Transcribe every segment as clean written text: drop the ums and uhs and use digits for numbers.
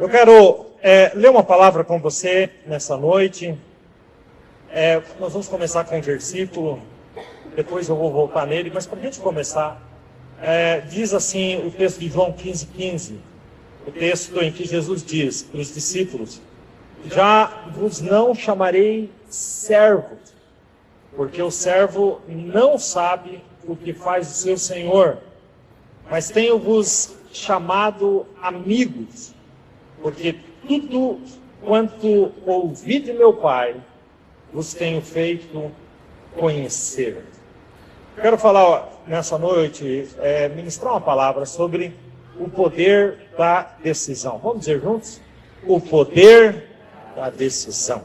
Eu quero ler uma palavra com você nessa noite. Nós vamos começar com um versículo, depois eu vou voltar nele, mas para a gente começar, diz assim o texto de João 15:15, o texto em que Jesus diz para os discípulos: já vos não chamarei servos, porque o servo não sabe o que faz o seu senhor, mas tenho-vos chamado amigos, porque tudo quanto ouvi de meu Pai vos tenho feito conhecer. Quero falar nessa noite, ministrar uma palavra sobre o poder da decisão. Vamos dizer juntos? O poder da decisão.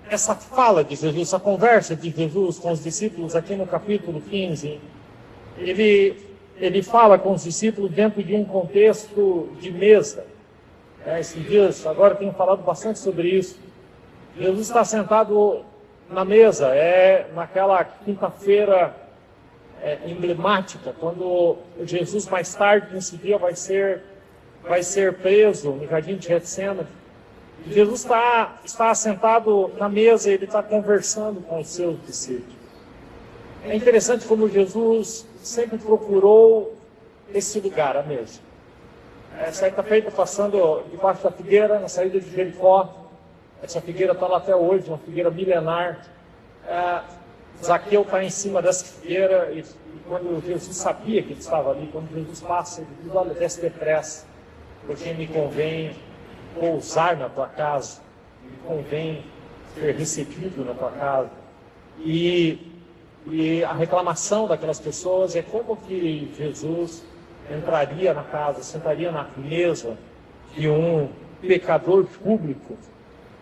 Essa fala de Jesus, essa conversa de Jesus com os discípulos aqui no capítulo 15, ele fala com os discípulos dentro de um contexto de mesa. Esses dias, agora tenho falado bastante sobre isso. Jesus está sentado na mesa, naquela quinta-feira emblemática, quando Jesus mais tarde, nesse dia, vai ser preso no jardim de Getsêmani. Jesus está sentado na mesa e ele está conversando com os seus discípulos. É interessante como Jesus sempre procurou esse lugar, a mesa. Certa feita, passando debaixo da figueira, na saída de Jericó, essa figueira está lá até hoje, uma figueira milenar. Zaqueu está em cima dessa figueira e quando Jesus sabia que ele estava ali, quando Jesus passa, ele diz: olha, desce depressa, porque me convém pousar na tua casa, me convém ser recebido na tua casa. E a reclamação daquelas pessoas é como que Jesus entraria na casa, sentaria na mesa de um pecador público.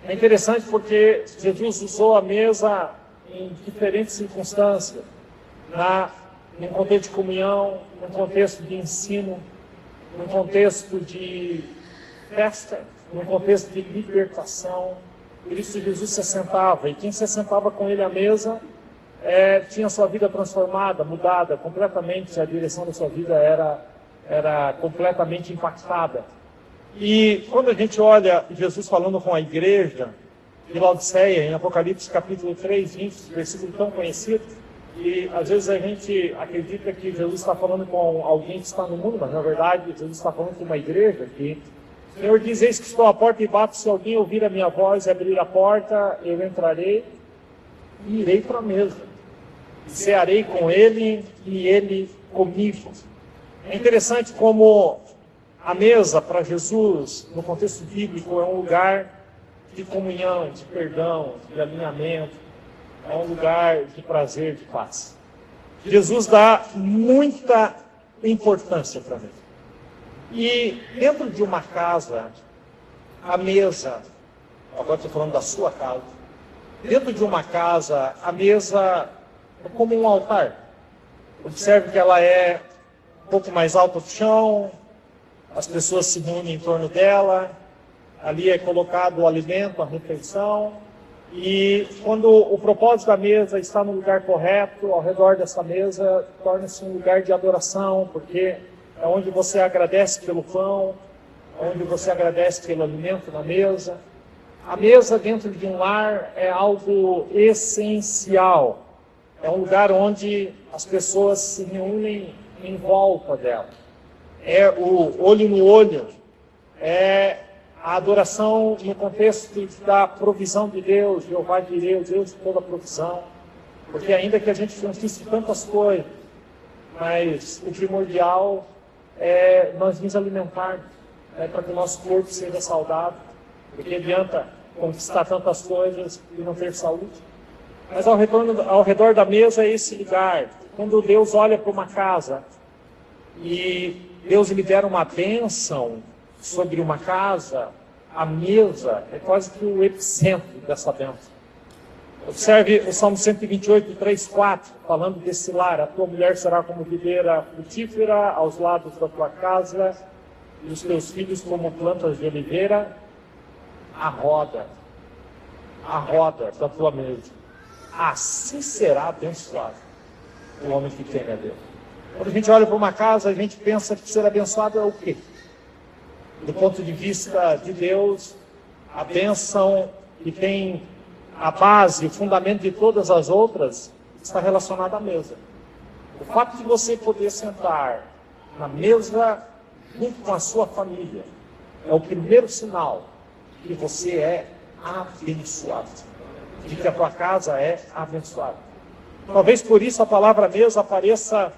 É interessante porque Jesus usou a mesa em diferentes circunstâncias, num contexto de comunhão, num contexto de ensino, num contexto de festa, num contexto de libertação. Por isso Jesus se sentava, e quem se sentava com ele à mesa tinha sua vida transformada, mudada completamente, a direção da sua vida era completamente impactada. E quando a gente olha Jesus falando com a igreja de Laodiceia, em Apocalipse capítulo 3, 20, versículo tão conhecido, e às vezes a gente acredita que Jesus está falando com alguém que está no mundo, mas na verdade Jesus está falando com uma igreja que o Senhor diz: eis que estou à porta e bato, se alguém ouvir a minha voz e abrir a porta, eu entrarei e irei para a mesa. Cearei com ele e ele comigo. É interessante como a mesa para Jesus, no contexto bíblico, é um lugar de comunhão, de perdão, de alinhamento, é um lugar de prazer, de paz. Jesus dá muita importância para a mesa. E dentro de uma casa, a mesa, agora estou falando da sua casa, dentro de uma casa, a mesa é como um altar. Observe que ela é um pouco mais alta do chão, as pessoas se reúnem em torno dela, ali é colocado o alimento, a refeição, e quando o propósito da mesa está no lugar correto, ao redor dessa mesa, torna-se um lugar de adoração, porque é onde você agradece pelo pão, é onde você agradece pelo alimento na mesa. A mesa dentro de um lar é algo essencial. É um lugar onde as pessoas se reúnem em volta dela. É o olho no olho. É a adoração no contexto da provisão de Deus, Jeová de Deus, Deus de toda a provisão. Porque ainda que a gente conquiste tantas coisas, mas o primordial é nós nos alimentarmos, para que o nosso corpo seja saudável. Porque adianta conquistar tantas coisas e não ter saúde. Mas ao redor da mesa é esse lugar. Quando Deus olha para uma casa e Deus libera uma bênção sobre uma casa, a mesa é quase que o epicentro dessa bênção. Observe o Salmo 128, 3, 4, falando desse lar: a tua mulher será como videira frutífera aos lados da tua casa, e os teus filhos como plantas de oliveira, a roda da tua mesa. Assim será abençoado o homem que teme a Deus. Quando a gente olha para uma casa, a gente pensa que ser abençoado é o quê? Do ponto de vista de Deus, a bênção que tem a base, o fundamento de todas as outras, está relacionada à mesa. O fato de você poder sentar na mesa junto com a sua família é o primeiro sinal que você é abençoado, de que a tua casa é abençoada. Talvez por isso a palavra mesa apareça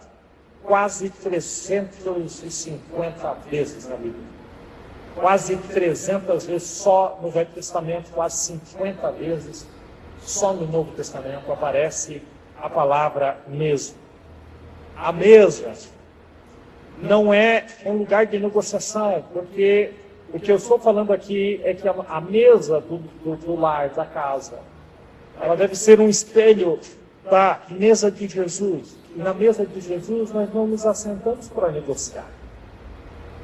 quase 350 vezes na Bíblia. Quase 300 vezes só no Velho Testamento, quase 50 vezes só no Novo Testamento aparece a palavra mesa. A mesa não é um lugar de negociação, porque o que eu estou falando aqui é que a mesa do lar, da casa, ela deve ser um espelho da mesa de Jesus. E na mesa de Jesus nós não nos assentamos para negociar.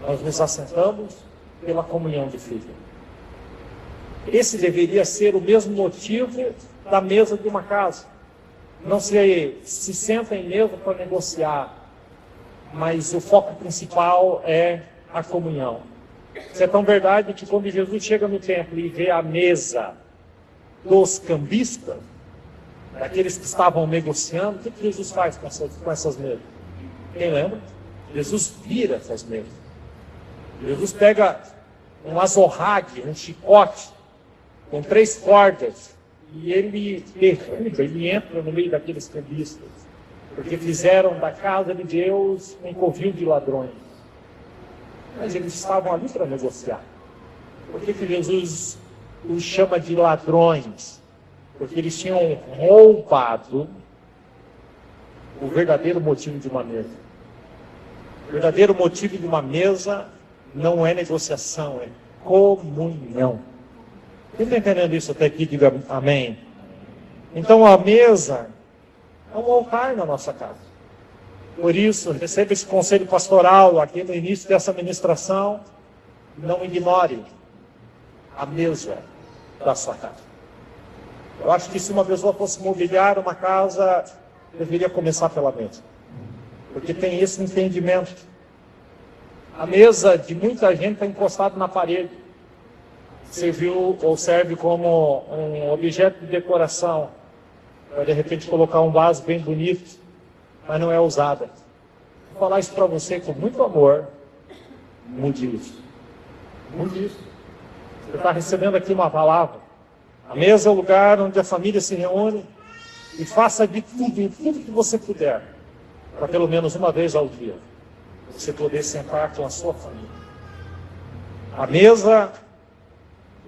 Nós nos assentamos pela comunhão de filho. Esse deveria ser o mesmo motivo da mesa de uma casa. Não se senta em mesa para negociar, mas o foco principal é a comunhão. Isso é tão verdade que quando Jesus chega no templo e vê a mesa dos cambistas, daqueles que estavam negociando, o que Jesus faz com essas mesas? Quem lembra? Jesus vira essas mesas. Jesus pega um azorrague, um chicote, com 3 cordas, e ele derruba, ele entra no meio daqueles cambistas, porque fizeram da casa de Deus um covil de ladrões. Mas eles estavam ali para negociar. Por que Jesus os chama de ladrões? Porque eles tinham roubado o verdadeiro motivo de uma mesa. O verdadeiro motivo de uma mesa não é negociação, é comunhão. Quem está entendendo isso até aqui, diga amém. Então a mesa é um altar na nossa casa. Por isso, receba esse conselho pastoral aqui no início dessa ministração. Não ignore a mesa da sua casa. Eu acho que se uma pessoa fosse mobiliar uma casa, deveria começar pela mesa. Porque tem esse entendimento. A mesa de muita gente está encostada na parede. Serviu ou serve como um objeto de decoração. Vai de repente colocar um vaso bem bonito, mas não é usada. Vou falar isso para você com muito amor. Mude isso. Mude isso. Você está recebendo aqui uma palavra. A mesa é o lugar onde a família se reúne e faça de tudo, em tudo que você puder, para pelo menos uma vez ao dia, você poder sentar com a sua família. A mesa,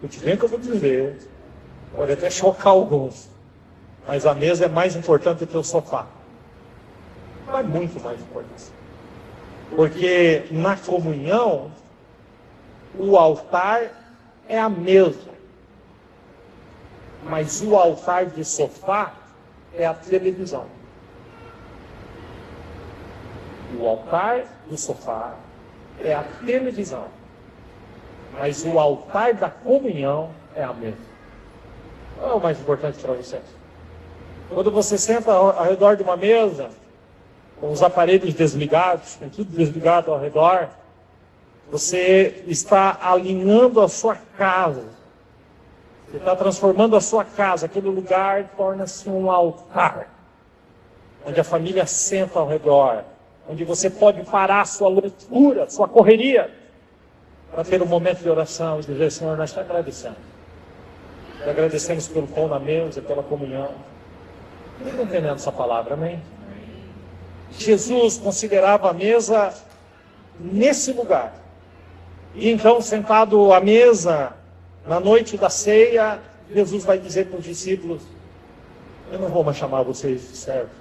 o que vem que eu vou dizer, pode até chocar alguns, mas a mesa é mais importante do que o sofá. Não é muito mais importante. Porque na comunhão, o altar é a mesa. Mas o altar de sofá é a televisão. O altar do sofá é a televisão. Mas o altar da comunhão é a mesa. Qual é o mais importante para você? Quando você senta ao redor de uma mesa, com os aparelhos desligados, com tudo desligado ao redor, você está alinhando a sua casa. Você está transformando a sua casa, aquele lugar torna-se um altar, onde a família senta ao redor, onde você pode parar a sua loucura, sua correria, para ter um momento de oração e dizer: Senhor, nós te agradecemos. Te agradecemos pelo pão na mesa, pela comunhão. Não estou entendendo essa palavra, amém? Jesus considerava a mesa nesse lugar. E então, sentado à mesa, na noite da ceia, Jesus vai dizer para os discípulos: eu não vou mais chamar vocês de servos,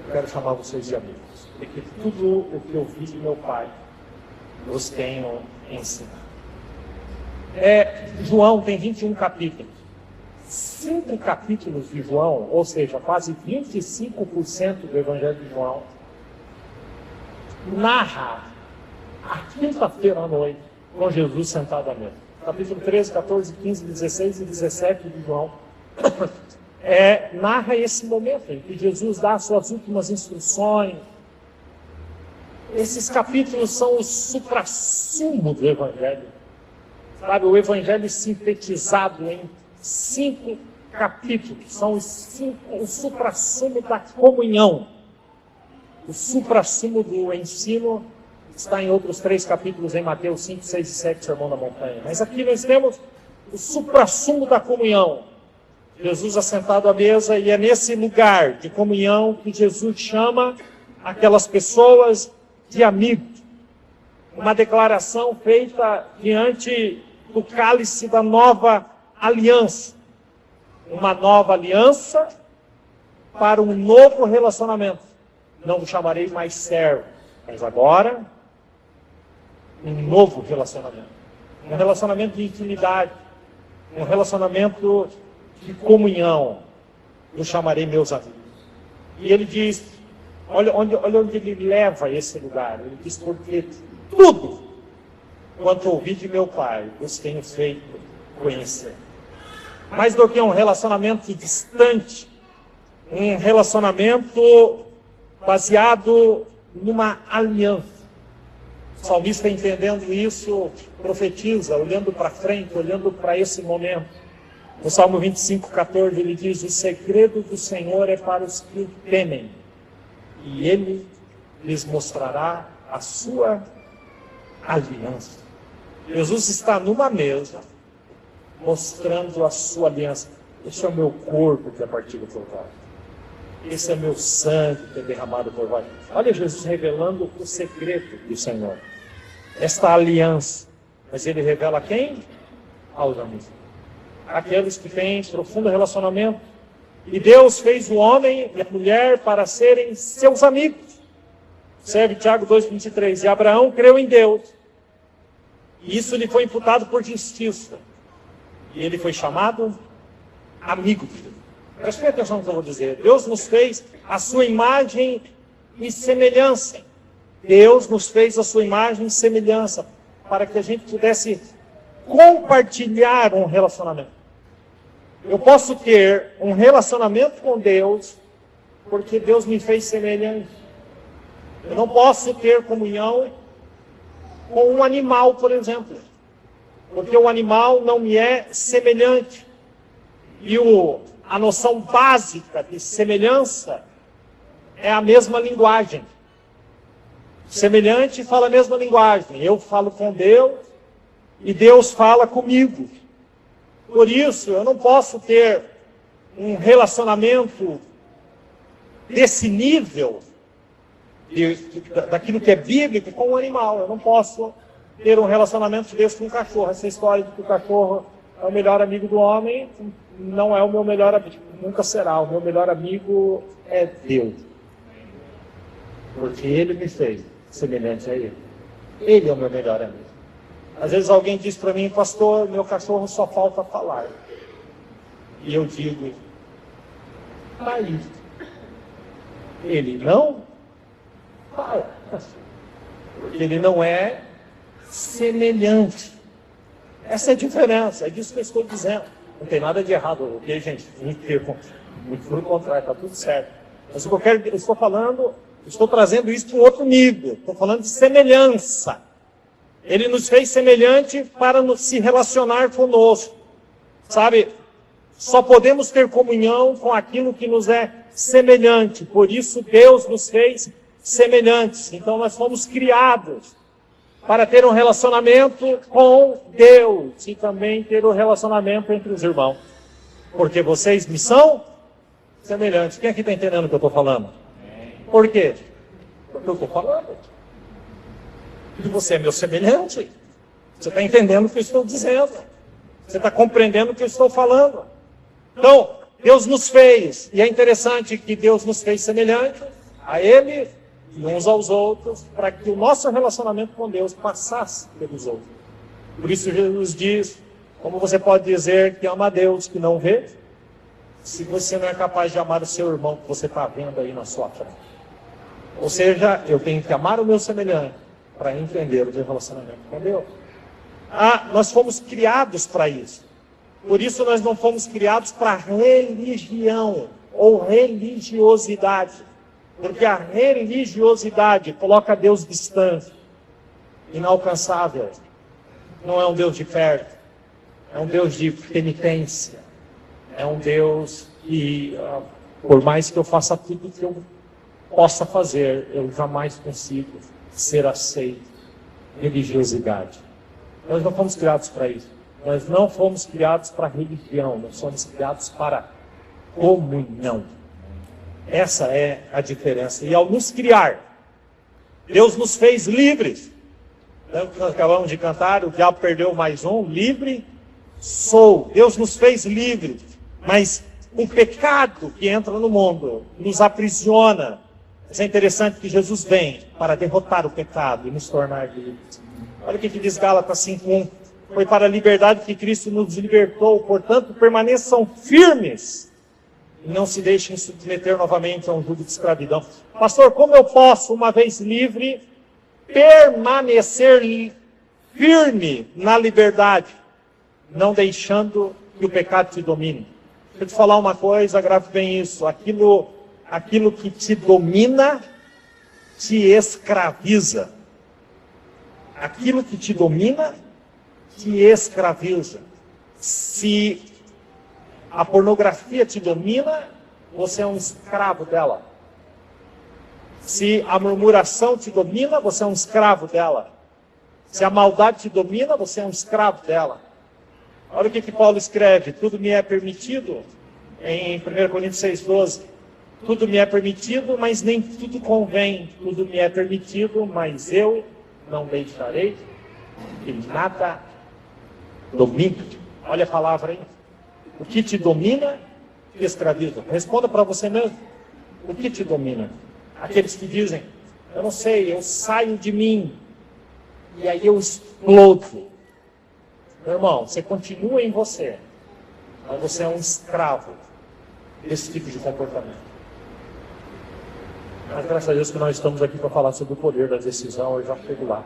eu quero chamar vocês de amigos, porque tudo o que eu vi de meu Pai, vos tenho ensinado. João tem 21 capítulos. 5 capítulos de João, ou seja, quase 25% do Evangelho de João, narra a quinta-feira à noite com Jesus sentado à mesa. Capítulo 13, 14, 15, 16 e 17 de João narra esse momento em que Jesus dá as suas últimas instruções, Esses capítulos são o suprassumo do Evangelho. Sabe, o Evangelho sintetizado em 5 capítulos. São o suprassumo da comunhão. O suprassumo do ensino está em outros 3 capítulos, em Mateus 5, 6 e 7, Sermão da Montanha. Mas aqui nós temos o suprassumo da comunhão. Jesus assentado à mesa, e é nesse lugar de comunhão que Jesus chama aquelas pessoas de amigos. Uma declaração feita diante do cálice da nova aliança. Uma nova aliança para um novo relacionamento. Não vos chamarei mais servo, mas agora um novo relacionamento. Um relacionamento de intimidade. Um relacionamento de comunhão. Eu chamarei meus amigos. E ele diz, olha onde ele leva esse lugar. Ele diz, porque tudo quanto ouvi de meu Pai, vos tenho feito conhecer. Mais do que um relacionamento distante, um relacionamento baseado numa aliança. O salmista, entendendo isso, profetiza, olhando para frente, olhando para esse momento. No Salmo 25, 14, ele diz, o segredo do Senhor é para os que o temem, e Ele lhes mostrará a sua aliança. Jesus está numa mesa, mostrando a sua aliança. Esse é o meu corpo que é partido por vós. Esse é meu sangue que é derramado por vós. Olha Jesus revelando o segredo do Senhor. Esta aliança. Mas Ele revela a quem? Aos amigos. Aqueles que têm profundo relacionamento. E Deus fez o homem e a mulher para serem seus amigos. Observe Tiago 2,23. E Abraão creu em Deus. E isso lhe foi imputado por justiça. E ele foi chamado amigo de Deus. Preste atenção no que eu vou dizer. Deus nos fez a sua imagem e semelhança. Deus nos fez a sua imagem e semelhança para que a gente pudesse compartilhar um relacionamento. Eu posso ter um relacionamento com Deus porque Deus me fez semelhante. Eu não posso ter comunhão com um animal, por exemplo, porque o animal não me é semelhante. E a noção básica de semelhança é a mesma linguagem. Semelhante fala a mesma linguagem. Eu falo com Deus e Deus fala comigo. Por isso, eu não posso ter um relacionamento desse nível, daquilo que é bíblico, com um animal. Eu não posso ter um relacionamento desse com um cachorro. Essa história de que o cachorro é o melhor amigo do homem, não é o meu melhor amigo. Nunca será. O meu melhor amigo é Deus. Porque Ele me fez semelhante a Ele. Ele é o meu melhor amigo. Às vezes alguém diz para mim, pastor, meu cachorro só falta falar. E eu digo, aí, ele não fala. Porque ele não é semelhante. Essa é a diferença, é disso que eu estou dizendo. Não tem nada de errado, ok, gente? Muito pelo contrário, está tudo certo. Mas o que eu estou falando, estou trazendo isso para um outro nível. Estou falando de semelhança. Ele nos fez semelhante para se relacionar conosco. Sabe, só podemos ter comunhão com aquilo que nos é semelhante. Por isso Deus nos fez semelhantes. Então nós fomos criados para ter um relacionamento com Deus e também ter um relacionamento entre os irmãos. Porque vocês me são semelhantes. Quem aqui está entendendo o que eu estou falando? Por quê? Porque eu estou falando. E você é meu semelhante. Você está entendendo o que eu estou dizendo. Você está compreendendo o que eu estou falando. Então, Deus nos fez. E é interessante que Deus nos fez semelhante a Ele e uns aos outros, para que o nosso relacionamento com Deus passasse pelos outros. Por isso Jesus diz, como você pode dizer que ama a Deus que não vê, se você não é capaz de amar o seu irmão que você está vendo aí na sua frente. Ou seja, eu tenho que amar o meu semelhante para entender o meu relacionamento com Deus. Nós fomos criados para isso. Por isso nós não fomos criados para religião ou religiosidade. Porque a religiosidade coloca Deus distante, inalcançável. Não é um Deus de perto, é um Deus de penitência. É um Deus que, por mais que eu faça tudo que eu possa fazer, eu jamais consigo ser aceito. Religiosidade. Nós não fomos criados para isso. Nós não fomos criados para religião, nós somos criados para comunhão. Essa é a diferença. E ao nos criar, Deus nos fez livres. Lembra que nós acabamos de cantar? O diabo perdeu mais um. Livre sou. Deus nos fez livres. Mas o pecado que entra no mundo nos aprisiona. Mas é interessante que Jesus vem para derrotar o pecado e nos tornar livres. Olha o que diz Gálatas 5:1. Foi para a liberdade que Cristo nos libertou. Portanto, permaneçam firmes. E não se deixem submeter novamente a um jugo de escravidão. Pastor, como eu posso, uma vez livre, permanecer firme na liberdade, não deixando que o pecado te domine? Deixa eu te falar uma coisa, grave bem isso. Aquilo que te domina, te escraviza. Aquilo que te domina, te escraviza. Se a pornografia te domina, você é um escravo dela. Se a murmuração te domina, você é um escravo dela. Se a maldade te domina, você é um escravo dela. Olha o que Paulo escreve. Tudo me é permitido, em 1 Coríntios 6:12. Tudo me é permitido, mas nem tudo convém. Tudo me é permitido, mas eu não deixarei que nada domine. Olha a palavra aí. O que te domina, te escraviza. Responda para você mesmo. O que te domina? Aqueles que dizem, eu não sei, eu saio de mim. E aí eu explodo. Meu irmão, você continua em você. Mas você é um escravo desse tipo de comportamento. Mas graças a Deus que nós estamos aqui para falar sobre o poder da decisão. Eu já chego lá.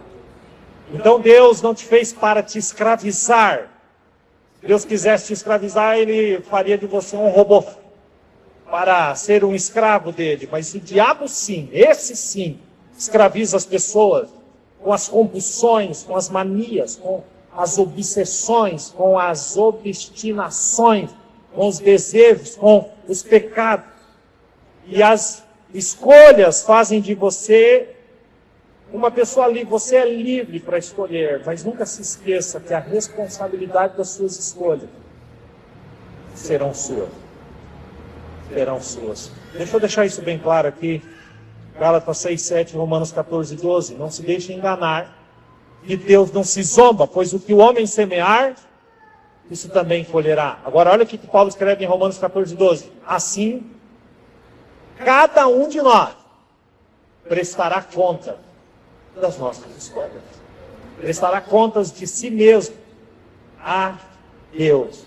Então Deus não te fez para te escravizar. Se Deus quisesse te escravizar, Ele faria de você um robô para ser um escravo dele. Mas o diabo sim, esse sim, escraviza as pessoas com as compulsões, com as manias, com as obsessões, com as obstinações, com os desejos, com os pecados. E as escolhas fazem de você uma pessoa livre. Você é livre para escolher, mas nunca se esqueça que a responsabilidade das suas escolhas serão suas. Serão suas. Deixa eu deixar isso bem claro aqui. Gálatas 6:7, Romanos 14:12. Não se deixe enganar, que Deus não se zomba, pois o que o homem semear, isso também colherá. Agora olha o que Paulo escreve em Romanos 14:12. Assim, cada um de nós prestará conta das nossas escolhas. Prestará contas de si mesmo a Deus.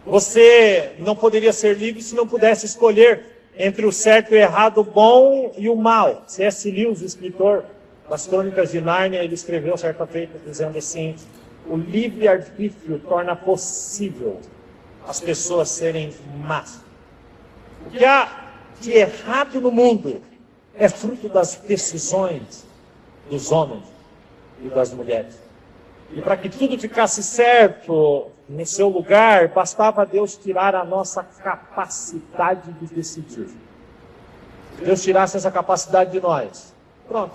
Você não poderia ser livre se não pudesse escolher entre o certo e o errado, o bom e o mal. C.S. Lewis, o escritor das Crônicas de Nárnia, ele escreveu certa feita dizendo assim: o livre-arbítrio torna possível as pessoas serem más. O que há de errado no mundo é fruto das decisões dos homens e das mulheres. E para que tudo ficasse certo no seu lugar, bastava Deus tirar a nossa capacidade de decidir. Se Deus tirasse essa capacidade de nós, pronto,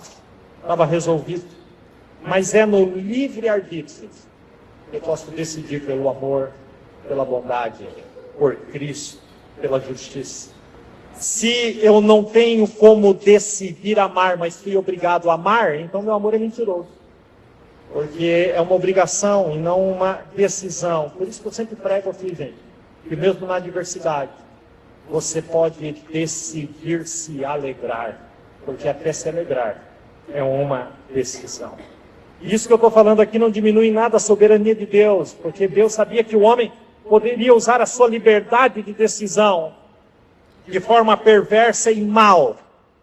estava resolvido. Mas é no livre-arbítrio que eu posso decidir pelo amor, pela bondade, por Cristo, pela justiça. Se eu não tenho como decidir amar, mas fui obrigado a amar, então meu amor é mentiroso. Porque é uma obrigação e não uma decisão. Por isso que eu sempre prego aqui, gente, que mesmo na adversidade, você pode decidir se alegrar. Porque até se alegrar é uma decisão. E isso que eu estou falando aqui não diminui em nada a soberania de Deus, porque Deus sabia que o homem poderia usar a sua liberdade de decisão de forma perversa e mal,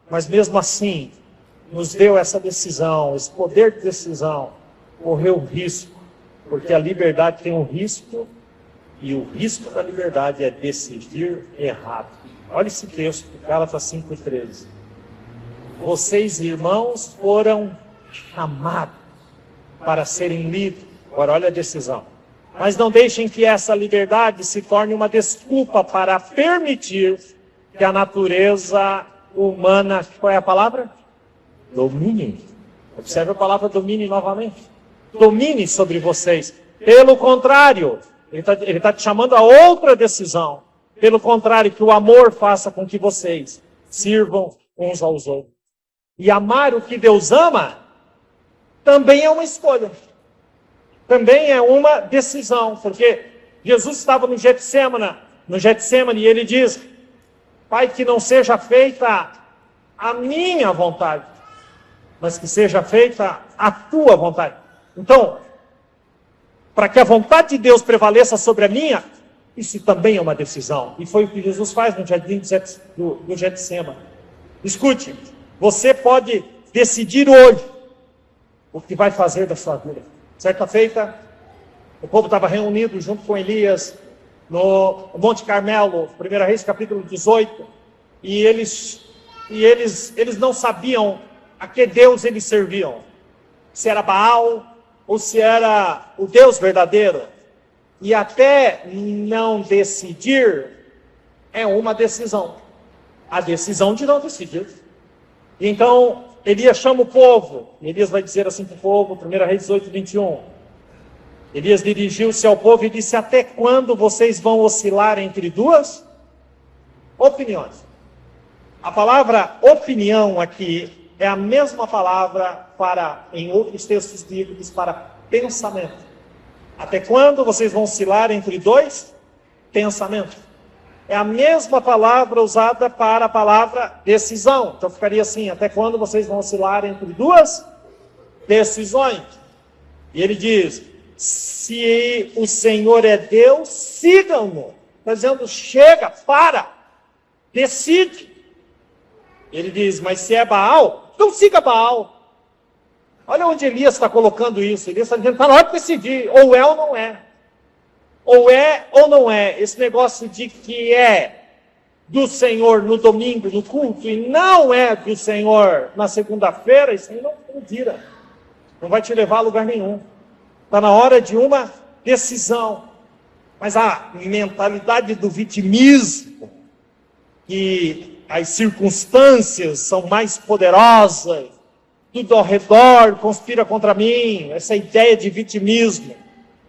mas mesmo assim nos deu essa decisão, esse poder de decisão, correu o risco, porque a liberdade tem um risco, e o risco da liberdade é decidir errado. Olha esse texto, Gálatas 5:13. vocês, irmãos, foram chamados para serem livres. Agora, olha a decisão. Mas não deixem que essa liberdade se torne uma desculpa para permitir que a natureza humana, qual é a palavra? Domine. Observe a palavra domine novamente. Domine sobre vocês. Pelo contrário, ele está te chamando a outra decisão. Pelo contrário, que o amor faça com que vocês sirvam uns aos outros. E amar o que Deus ama também é uma escolha. Também é uma decisão. Porque Jesus estava no Getsemane, e ele diz: Pai, que não seja feita a minha vontade, mas que seja feita a tua vontade. Então, para que a vontade de Deus prevaleça sobre a minha, isso também é uma decisão. E foi o que Jesus faz no jardim do Getsemane. Escute, você pode decidir hoje o que vai fazer da sua vida. Certa feita, o povo estava reunido junto com Elias no Monte Carmelo, 1 Reis capítulo 18, e eles não sabiam a que Deus eles serviam. Se era Baal ou se era o Deus verdadeiro. E até não decidir é uma decisão. A decisão de não decidir. Então, Elias chama o povo. Elias vai dizer assim para o povo, 1 Reis 18, 21. Elias dirigiu-se ao povo e disse: até quando vocês vão oscilar entre duas opiniões? A palavra opinião aqui é a mesma palavra em outros textos bíblicos, para pensamento. Até quando vocês vão oscilar entre dois pensamentos? É a mesma palavra usada para a palavra decisão. Então ficaria assim: até quando vocês vão oscilar entre duas decisões? E ele diz: se o Senhor é Deus, sigam-no. Está dizendo: chega, para, decide. Ele diz: mas se é Baal, então siga Baal. Olha onde Elias está colocando isso. Elias está dizendo: está na hora de decidir, ou é ou não é. Ou é ou não é. Esse negócio de que é do Senhor no domingo, no culto, e não é do Senhor na segunda-feira, isso aí não vira. Não vai te levar a lugar nenhum. Está na hora de uma decisão. Mas a mentalidade do vitimismo, que as circunstâncias são mais poderosas, tudo ao redor conspira contra mim, essa ideia de vitimismo,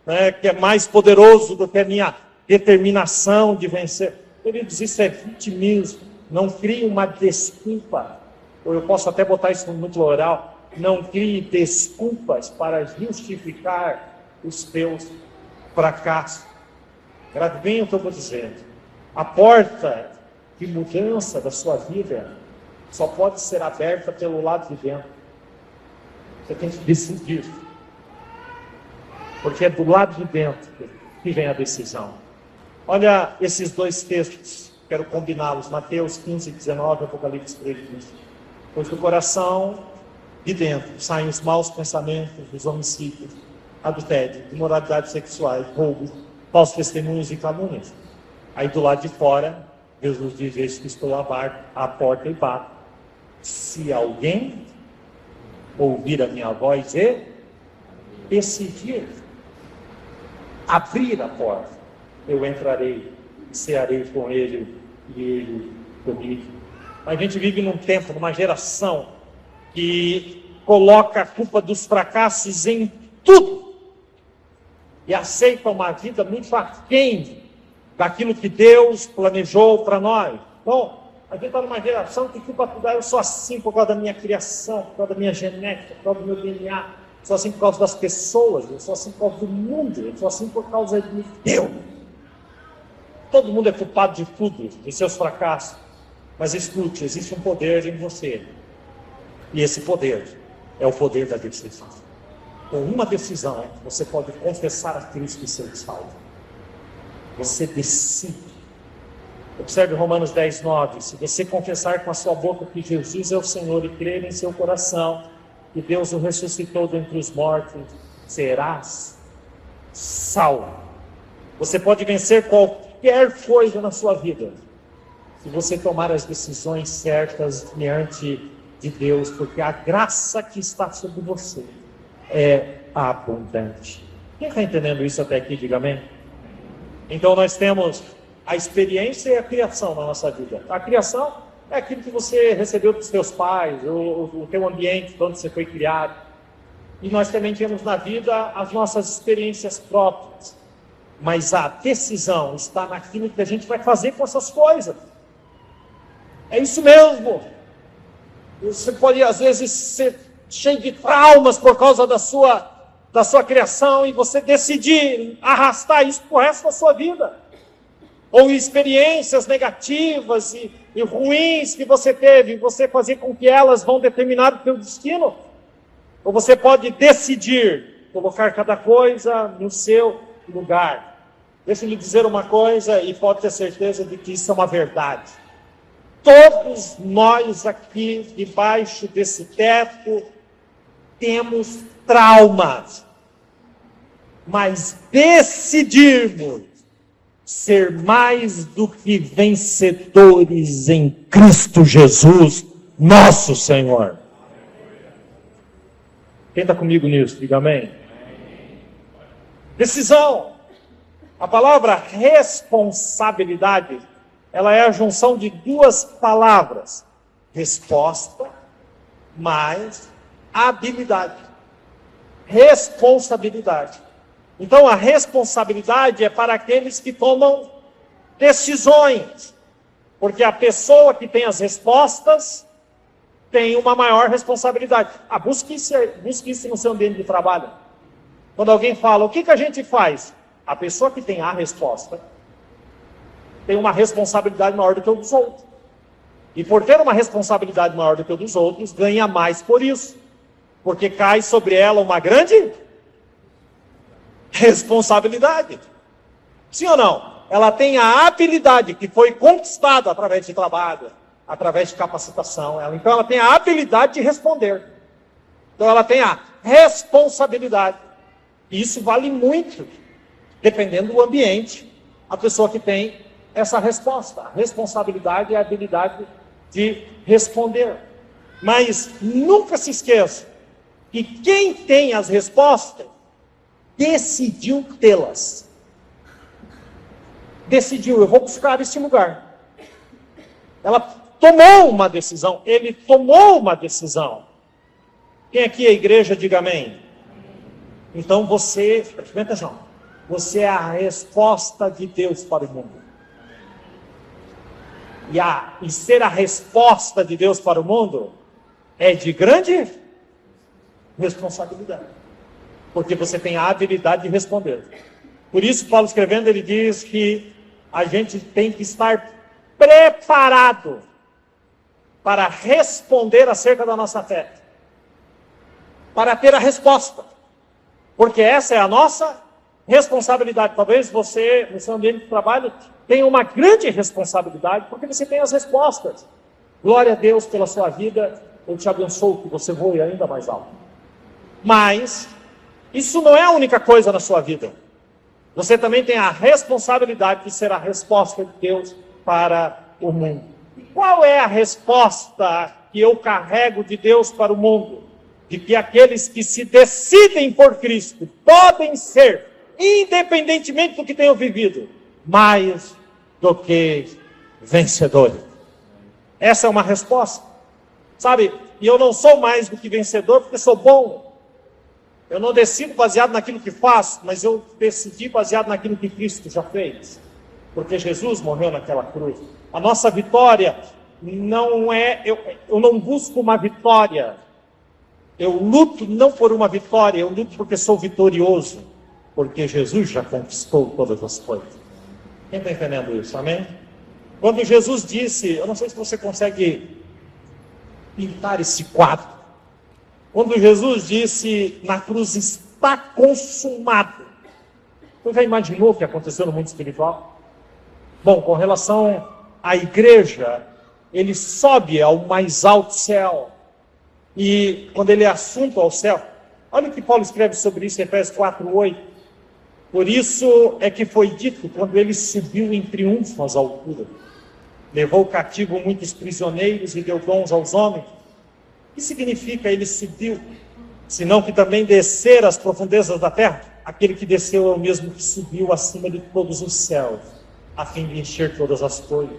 né, que é mais poderoso do que a minha determinação de vencer. Queridos, isso é vitimismo. Não crie uma desculpa, ou eu posso até botar isso no plural, não crie desculpas para justificar os teus fracassos. Grave bem o que eu estou dizendo. A porta de mudança da sua vida só pode ser aberta pelo lado de dentro. Você tem que decidir. Porque é do lado de dentro que vem a decisão. Olha esses dois textos, quero combiná-los. Mateus 15, 19, Apocalipse 3, 15. Pois do coração de dentro saem os maus pensamentos, os homicídios, adultério, imoralidades sexuais, roubos, falsos testemunhos e calúnias. Aí do lado de fora, Jesus diz: eis que estou à porta e bato. Se alguém ouvir a minha voz e decidir abrir a porta, eu entrarei, cearei com ele e ele comigo. A gente vive num tempo, numa geração que coloca a culpa dos fracassos em tudo e aceita uma vida muito aquém daquilo que Deus planejou para nós. Bom, a gente está numa geração que culpa tudo: eu sou assim por causa da minha criação, por causa da minha genética, por causa do meu DNA, eu sou assim por causa das pessoas, eu sou assim por causa do mundo, eu sou assim por causa de Deus. Todo mundo é culpado de tudo, de seus fracassos. Mas escute, existe um poder em você. E esse poder é o poder da decisão. Com uma decisão, você pode confessar a Cristo e ser salvo. Você decide. Observe Romanos 10, 9. Se você confessar com a sua boca que Jesus é o Senhor e crer em seu coração que Deus o ressuscitou dentre os mortos, serás salvo. Você pode vencer qualquer coisa na sua vida se você tomar as decisões certas diante de Deus, porque a graça que está sobre você é abundante. Quem está entendendo isso até aqui, diga amém. Então nós temos a experiência e a criação na nossa vida. A criação é aquilo que você recebeu dos seus pais, o teu ambiente, onde você foi criado. E nós também temos na vida as nossas experiências próprias. Mas a decisão está naquilo que a gente vai fazer com essas coisas. É isso mesmo. Você pode, às vezes, ser cheio de traumas por causa da sua criação e você decidir arrastar isso para o resto da sua vida. Ou experiências negativas e ruins que você teve, você fazer com que elas vão determinar o teu destino. Ou você pode decidir colocar cada coisa no seu lugar. Deixa eu lhe dizer uma coisa e pode ter certeza de que isso é uma verdade. Todos nós aqui, debaixo desse teto, temos traumas. Mas decidirmos ser mais do que vencedores em Cristo Jesus, nosso Senhor. Quem está comigo nisso? Diga amém. Decisão. A palavra responsabilidade, ela é a junção de duas palavras. Resposta mais habilidade. Responsabilidade. Então a responsabilidade é para aqueles que tomam decisões. Porque a pessoa que tem as respostas tem uma maior responsabilidade. Busque isso no seu ambiente de trabalho. Quando alguém fala, o que a gente faz? A pessoa que tem a resposta tem uma responsabilidade maior do que o dos outros. E por ter uma responsabilidade maior do que o dos outros, ganha mais por isso. Porque cai sobre ela uma grande responsabilidade. Sim ou não? Ela tem a habilidade que foi conquistada através de trabalho, através de capacitação. Então ela tem a habilidade de responder. Então ela tem a responsabilidade. E isso vale muito, dependendo do ambiente, a pessoa que tem essa resposta. A responsabilidade é a habilidade de responder. Mas nunca se esqueça que quem tem as respostas decidiu tê-las. Decidiu, eu vou buscar esse lugar. Ela tomou uma decisão, ele tomou uma decisão. Quem aqui é a igreja, diga amém. Então você, experimenta João, você é a resposta de Deus para o mundo. E ser a resposta de Deus para o mundo é de grande responsabilidade. Porque você tem a habilidade de responder. Por isso, Paulo escrevendo, ele diz que a gente tem que estar preparado para responder acerca da nossa fé. Para ter a resposta. Porque essa é a nossa responsabilidade. Talvez você, no seu ambiente de trabalho, tenha uma grande responsabilidade, porque você tem as respostas. Glória a Deus pela sua vida. Eu te abençoo que você voe ainda mais alto. Mas isso não é a única coisa na sua vida. Você também tem a responsabilidade de ser a resposta de Deus para o mundo. E qual é a resposta que eu carrego de Deus para o mundo? De que aqueles que se decidem por Cristo podem ser, independentemente do que tenham vivido, mais do que vencedores. Essa é uma resposta. Sabe, e eu não sou mais do que vencedor porque sou bom. Eu não decido baseado naquilo que faço, mas eu decidi baseado naquilo que Cristo já fez. Porque Jesus morreu naquela cruz. A nossa vitória não é... Eu não busco uma vitória. Eu luto não por uma vitória, eu luto porque sou vitorioso. Porque Jesus já conquistou todas as coisas. Quem está entendendo isso? Amém? Quando Jesus disse... Eu não sei se você consegue pintar esse quadro. Quando Jesus disse na cruz, está consumado. Você já imaginou o que aconteceu no mundo espiritual? Bom, com relação à igreja, ele sobe ao mais alto céu. E quando ele é assunto ao céu, olha o que Paulo escreve sobre isso em Efésios 4:8. Por isso é que foi dito, quando ele subiu em triunfo às alturas, levou cativo muitos prisioneiros e deu dons aos homens. O que significa ele subiu? Senão que também descer às profundezas da terra? Aquele que desceu é o mesmo que subiu acima de todos os céus, a fim de encher todas as coisas.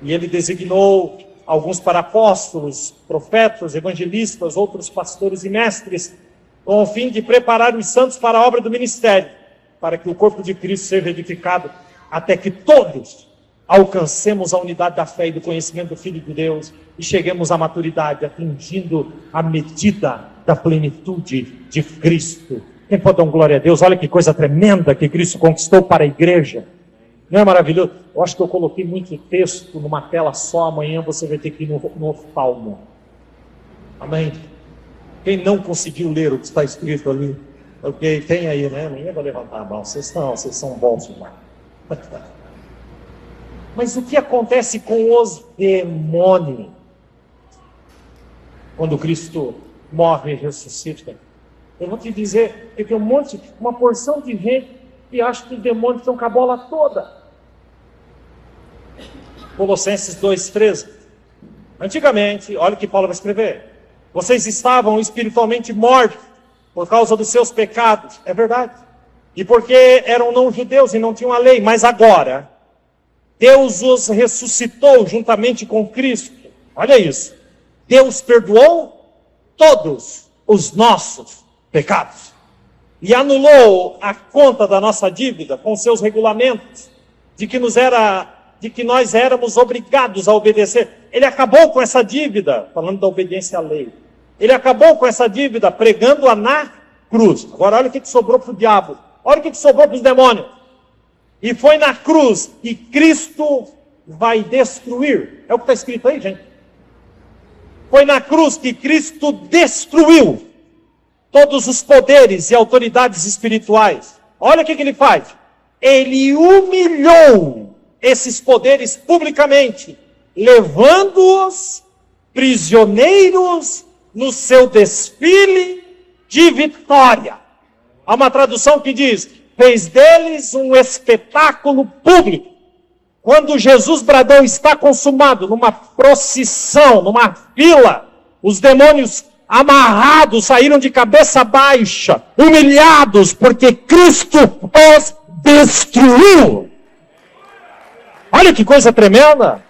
E ele designou alguns para apóstolos, profetas, evangelistas, outros pastores e mestres, com o fim de preparar os santos para a obra do ministério, para que o corpo de Cristo seja edificado, até que todos alcancemos a unidade da fé e do conhecimento do Filho de Deus e cheguemos à maturidade, atingindo a medida da plenitude de Cristo. Quem pode dar glória a Deus? Olha que coisa tremenda que Cristo conquistou para a igreja. Não é maravilhoso? Eu acho que eu coloquei muito texto numa tela só. Amanhã você vai ter que ir no oftalmo. Amém? Quem não conseguiu ler o que está escrito ali, ok, tem aí, né? Ninguém vai levantar a mão. Vocês são bons demais. Mas o que acontece com os demônios quando Cristo morre e ressuscita? Eu vou te dizer que tem uma porção de gente que acha que os demônios estão com a bola toda. Colossenses 2,13. Antigamente, olha o que Paulo vai escrever. Vocês estavam espiritualmente mortos por causa dos seus pecados. É verdade. E porque eram não-judeus e não tinham a lei. Mas agora, Deus os ressuscitou juntamente com Cristo. Olha isso. Deus perdoou todos os nossos pecados. E anulou a conta da nossa dívida com seus regulamentos, de que nós éramos obrigados a obedecer. Ele acabou com essa dívida, falando da obediência à lei. Ele acabou com essa dívida pregando-a na cruz. Agora olha o que sobrou para o diabo. Olha o que sobrou para os demônios. E foi na cruz que Cristo vai destruir. É o que está escrito aí, gente. Foi na cruz que Cristo destruiu todos os poderes e autoridades espirituais. Olha o que ele faz. Ele humilhou esses poderes publicamente, levando-os prisioneiros no seu desfile de vitória. Há uma tradução que diz: fez deles um espetáculo público. Quando Jesus bradou está consumado, numa procissão, numa fila, os demônios amarrados saíram de cabeça baixa, humilhados, porque Cristo os destruiu. Olha que coisa tremenda.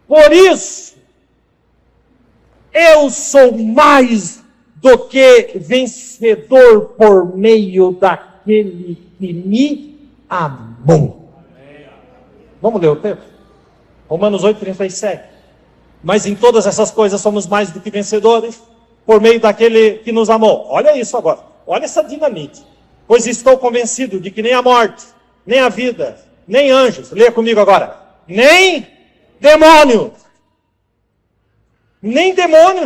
Por isso, eu sou mais do que vencedor por meio daquele que me amou. Vamos ler o texto? Romanos 8,37. Mas em todas essas coisas somos mais do que vencedores por meio daquele que nos amou. Olha isso agora. Olha essa dinamite. Pois estou convencido de que nem a morte, nem a vida, nem anjos, leia comigo agora, nem demônio,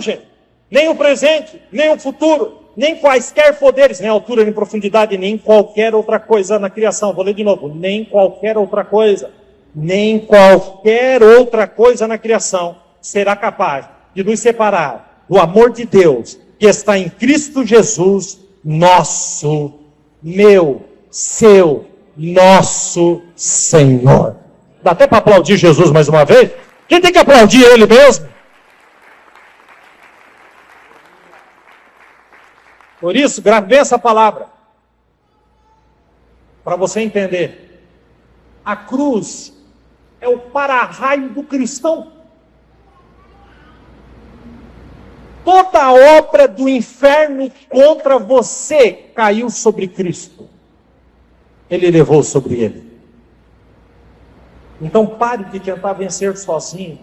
gente, nem o presente, nem o futuro, nem quaisquer poderes, nem altura, nem profundidade, nem qualquer outra coisa na criação. Vou ler de novo. Nem qualquer outra coisa na criação será capaz de nos separar do amor de Deus que está em Cristo Jesus, nosso, meu, seu, nosso Senhor. Dá até para aplaudir Jesus mais uma vez? Quem tem que aplaudir Ele mesmo? Por isso, grave bem essa palavra, para você entender. A cruz é o para-raio do cristão. Toda a obra do inferno contra você caiu sobre Cristo. Ele levou sobre ele. Então pare de tentar vencer sozinho,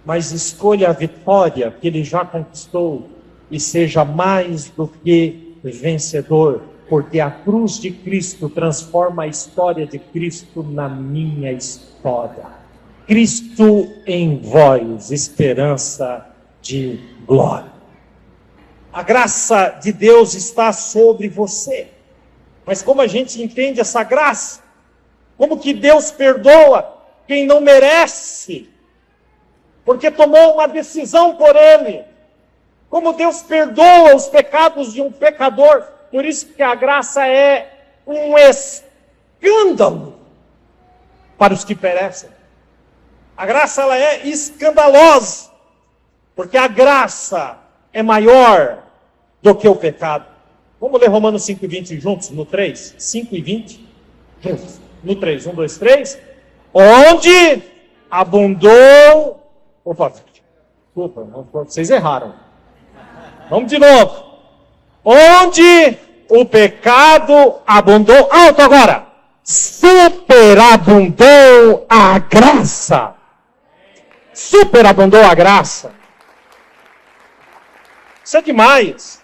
mas escolha a vitória que ele já conquistou e seja mais do que vencedor, porque a cruz de Cristo transforma a história de Cristo na minha história. Cristo em vós, esperança de glória. A graça de Deus está sobre você. Mas como a gente entende essa graça? Como que Deus perdoa quem não merece? Porque tomou uma decisão por ele. Como Deus perdoa os pecados de um pecador. Por isso que a graça é um escândalo para os que perecem. A graça, ela é escandalosa, porque a graça é maior do que o pecado. Vamos ler Romanos 5:20 juntos, no 3? 5:20, juntos. No 3, 1, 2, 3. Onde abundou... Opa, desculpa, vocês erraram. Vamos de novo. Onde o pecado abundou... Alto agora! Superabundou a graça. Superabundou a graça. Isso é demais.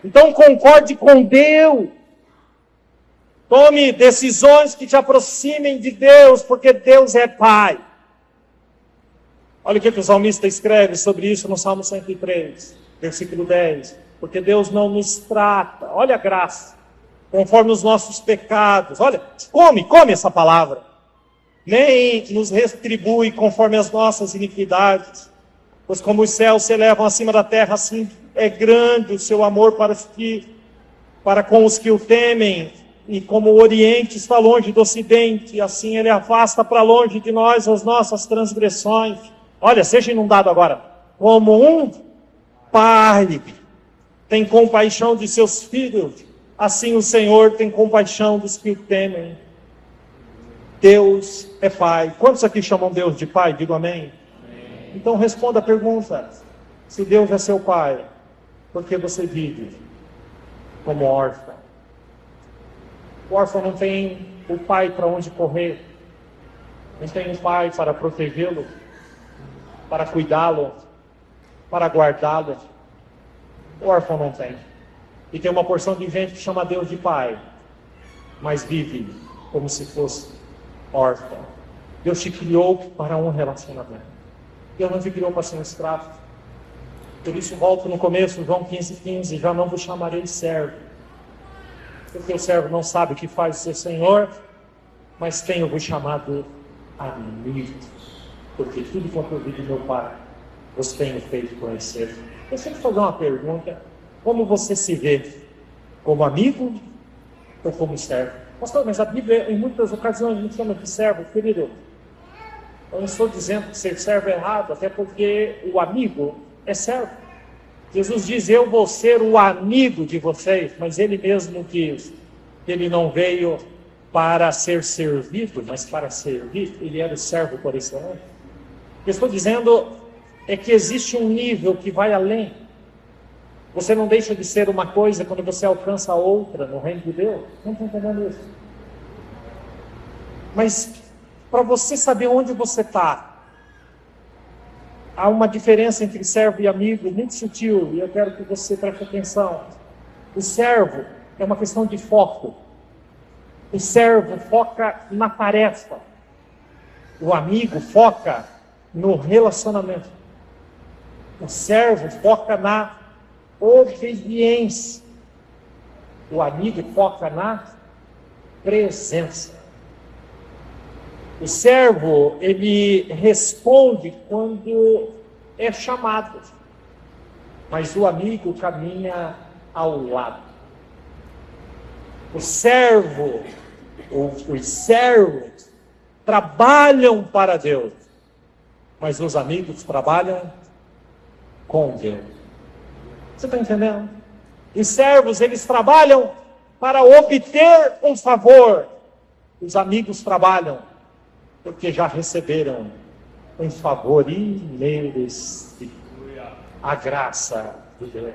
Então concorde com Deus. Tome decisões que te aproximem de Deus, porque Deus é Pai. Olha o que o salmista escreve sobre isso no Salmo 103, versículo 10. Porque Deus não nos trata, olha a graça, conforme os nossos pecados. Olha, come essa palavra. Nem nos retribui conforme as nossas iniquidades. Pois como os céus se elevam acima da terra, assim é grande o seu amor para com os que o temem. E como o Oriente está longe do Ocidente, assim Ele afasta para longe de nós as nossas transgressões. Olha, seja inundado agora. Como um pai tem compaixão de seus filhos, assim o Senhor tem compaixão dos que o temem. Deus é Pai. Quantos aqui chamam Deus de Pai? Digo amém. Então responda a pergunta. Se Deus é seu Pai, por que você vive como órfão? O órfão não tem o pai para onde correr, não tem um pai para protegê-lo, para cuidá-lo, para guardá-lo. O órfão não tem. E tem uma porção de gente que chama Deus de Pai, mas vive como se fosse órfão. Deus te criou para um relacionamento. Deus não te criou para ser um escravo. Por isso volto no começo, João 15:15, já não vos chamarei servo. Porque o servo não sabe o que faz o seu Senhor, mas tenho-vos chamado amigo. Porque tudo quanto eu vi do meu Pai, vos tenho feito conhecer. Deixa eu te fazer uma pergunta. Como você se vê? Como amigo ou como servo? Pastor, mas a Bíblia em muitas ocasiões me chama de servo, querido. Eu não estou dizendo que ser servo é errado, até porque o amigo é servo. Jesus diz, eu vou ser o amigo de vocês, mas Ele mesmo diz que Ele não veio para ser servido, mas para servir. Ele era o servo por excelência. O que eu estou dizendo é que existe um nível que vai além. Você não deixa de ser uma coisa quando você alcança a outra no reino de Deus. Não estou entendendo isso. Mas para você saber onde você está, há uma diferença entre servo e amigo muito sutil, e eu quero que você preste atenção. O servo é uma questão de foco. O servo foca na tarefa. O amigo foca no relacionamento. O servo foca na obediência. O amigo foca na presença. O servo, ele responde quando é chamado, mas o amigo caminha ao lado. O servo, os servos trabalham para Deus, mas os amigos trabalham com Deus. Você está entendendo? Os servos, eles trabalham para obter um favor. Os amigos trabalham porque já receberam um favor imerecido, a graça de Deus.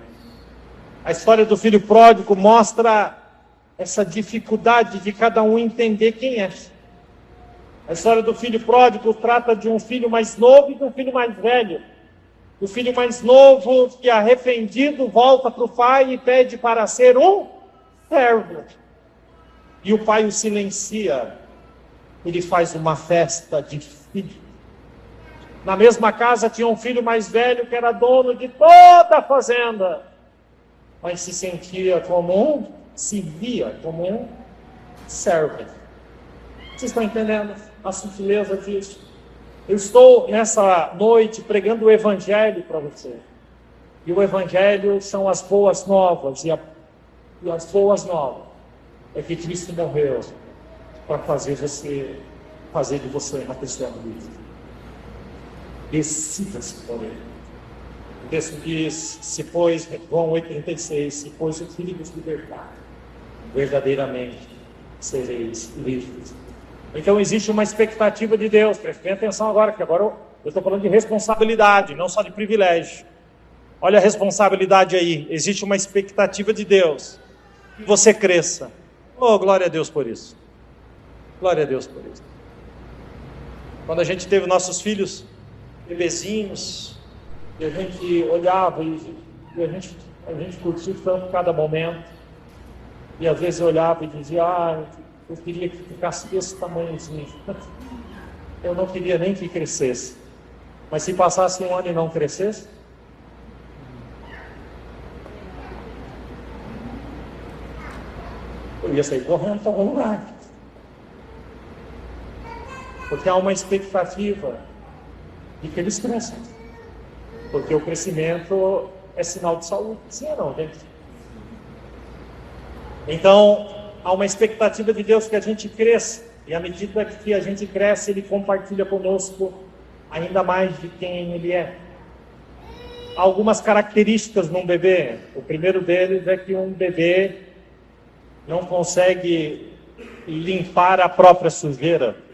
A história do filho pródigo mostra essa dificuldade de cada um entender quem é. A história do filho pródigo trata de um filho mais novo e de um filho mais velho. O filho mais novo, que arrependido, volta para o pai e pede para ser um servo. E o pai o silencia. Ele faz uma festa de filho. Na mesma casa tinha um filho mais velho que era dono de toda a fazenda, mas se sentia como um, se via como um servo. Vocês estão entendendo a sutileza disso? Eu estou nessa noite pregando o Evangelho para você. E o Evangelho são as boas novas. E as boas novas é que Cristo morreu para fazer de você uma pessoa livre. Decida-se por ele. O texto diz, João 8,36, se pois o Filho vos libertar, verdadeiramente sereis livres. Então existe uma expectativa de Deus. Prestem atenção agora, que agora eu estou falando de responsabilidade, não só de privilégio. Olha a responsabilidade aí. Existe uma expectativa de Deus. Que você cresça. Oh, glória a Deus por isso. Glória a Deus por isso. Quando a gente teve nossos filhos bebezinhos, e a gente olhava e a gente curtiu tanto cada momento. E às vezes eu olhava e dizia, eu queria que ficasse desse tamanhozinho. Eu não queria nem que crescesse. Mas se passasse um ano e não crescesse, eu ia sair correndo para algum lugar. Porque há uma expectativa de que eles cresçam. Porque o crescimento é sinal de saúde. Sim ou não, gente? Então, há uma expectativa de Deus que a gente cresça. E à medida que a gente cresce, Ele compartilha conosco ainda mais de quem Ele é. Há algumas características num bebê. O primeiro deles é que um bebê não consegue limpar a própria sujeira.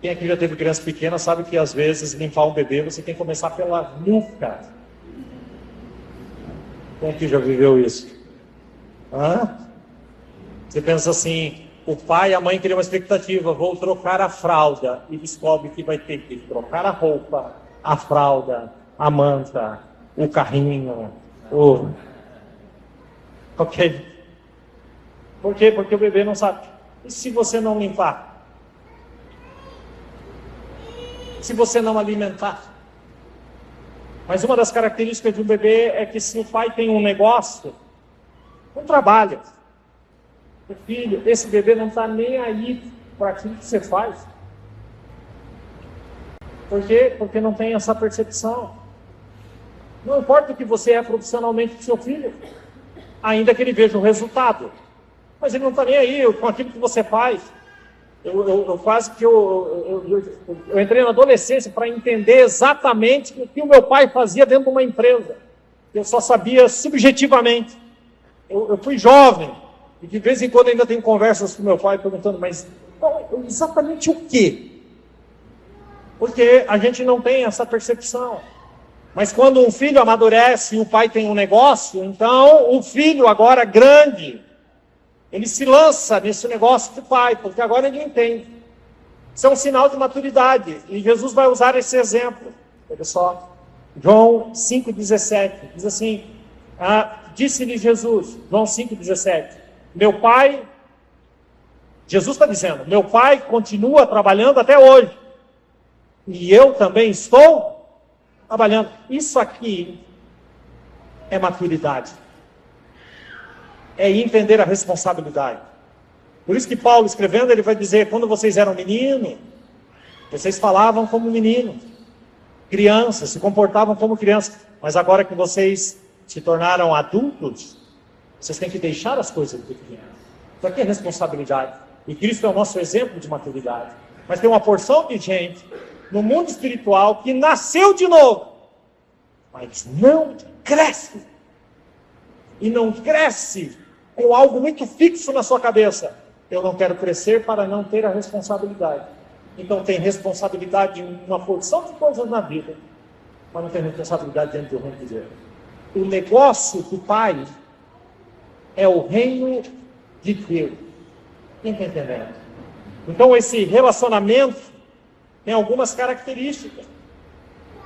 Quem aqui já teve criança pequena sabe que às vezes limpar um bebê você tem que começar pela nuca. Quem aqui já viveu isso? Você pensa assim, o pai e a mãe criam uma expectativa, vou trocar a fralda, e descobre que vai ter que trocar a roupa, a fralda, a manta, o carrinho, Ok. Por quê? Porque o bebê não sabe. E se você não limpar? Se você não alimentar? Mas uma das características de um bebê é que se o pai tem um negócio, não trabalha. O filho, esse bebê não está nem aí para aquilo que você faz. Por quê? Porque não tem essa percepção. Não importa o que você é profissionalmente com seu filho, ainda que ele veja o resultado. Mas ele não está nem aí com aquilo que você faz. Eu entrei na adolescência para entender exatamente o que o meu pai fazia dentro de uma empresa. Eu só sabia subjetivamente. Eu fui jovem, e de vez em quando ainda tenho conversas com meu pai perguntando, mas exatamente o quê? Porque a gente não tem essa percepção. Mas quando um filho amadurece e o pai tem um negócio, então o filho agora grande, ele se lança nesse negócio do pai, porque agora ele entende. Isso é um sinal de maturidade. E Jesus vai usar esse exemplo. Olha só. João 5,17. Diz assim, disse-lhe Jesus, João 5,17. Meu pai, Jesus está dizendo, meu pai continua trabalhando até hoje. E eu também estou trabalhando. Isso aqui é maturidade. É entender a responsabilidade. Por isso que Paulo, escrevendo, ele vai dizer, quando vocês eram menino, vocês falavam como menino, crianças, se comportavam como crianças, mas agora que vocês se tornaram adultos, vocês têm que deixar as coisas de criança. Isso aqui é responsabilidade. E Cristo é o nosso exemplo de maturidade. Mas tem uma porção de gente no mundo espiritual que nasceu de novo, mas não cresce. E não cresce com algo muito fixo na sua cabeça. Eu não quero crescer para não ter a responsabilidade. Então tem responsabilidade em uma porção de coisas na vida, mas não tem responsabilidade dentro do reino de Deus. O negócio do Pai é o reino de Deus. Quem está entendendo? Então esse relacionamento tem algumas características.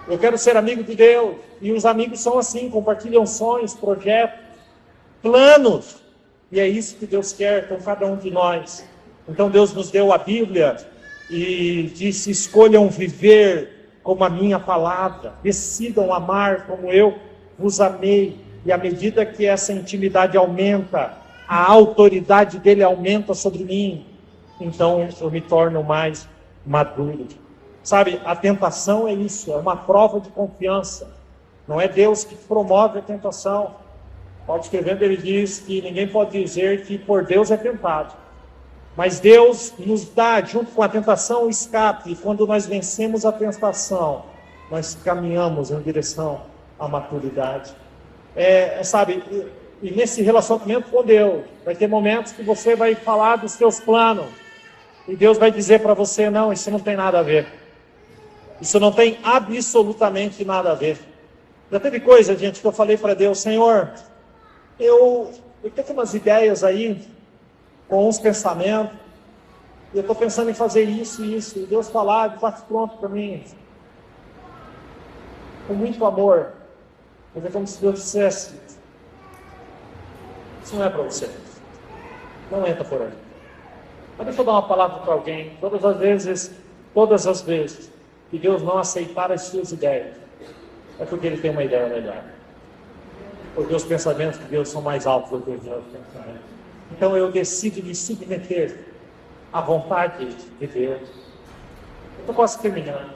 Eu quero ser amigo de Deus. E os amigos são assim, compartilham sonhos, projetos, planos. E é isso que Deus quer com cada um de nós. Então Deus nos deu a Bíblia e disse, escolham viver como a minha palavra. Decidam amar como eu vos amei. E à medida que essa intimidade aumenta, a autoridade dele aumenta sobre mim. Então eu me torno mais maduro. Sabe, a tentação é isso, é uma prova de confiança. Não é Deus que promove a tentação. Paulo escrevendo, ele diz que ninguém pode dizer que por Deus é tentado. Mas Deus nos dá, junto com a tentação, o escape. E quando nós vencemos a tentação, nós caminhamos em direção à maturidade. Sabe, e nesse relacionamento com Deus, vai ter momentos que você vai falar dos seus planos. E Deus vai dizer para você, não, isso não tem nada a ver. Isso não tem absolutamente nada a ver. Já teve coisa, gente, que eu falei para Deus, Senhor, eu tenho umas ideias aí, com uns pensamentos, e eu estou pensando em fazer isso e isso, e Deus falar, bate pronto para mim, com muito amor, mas é como se Deus dissesse, isso não é para você, não entra por aí. Mas deixa eu dar uma palavra para alguém, todas as vezes, que Deus não aceitar as suas ideias, é porque Ele tem uma ideia melhor, porque os pensamentos de Deus são mais altos do que os meus pensamentos. Então eu decido me submeter à vontade de Deus. Eu estou quase terminando.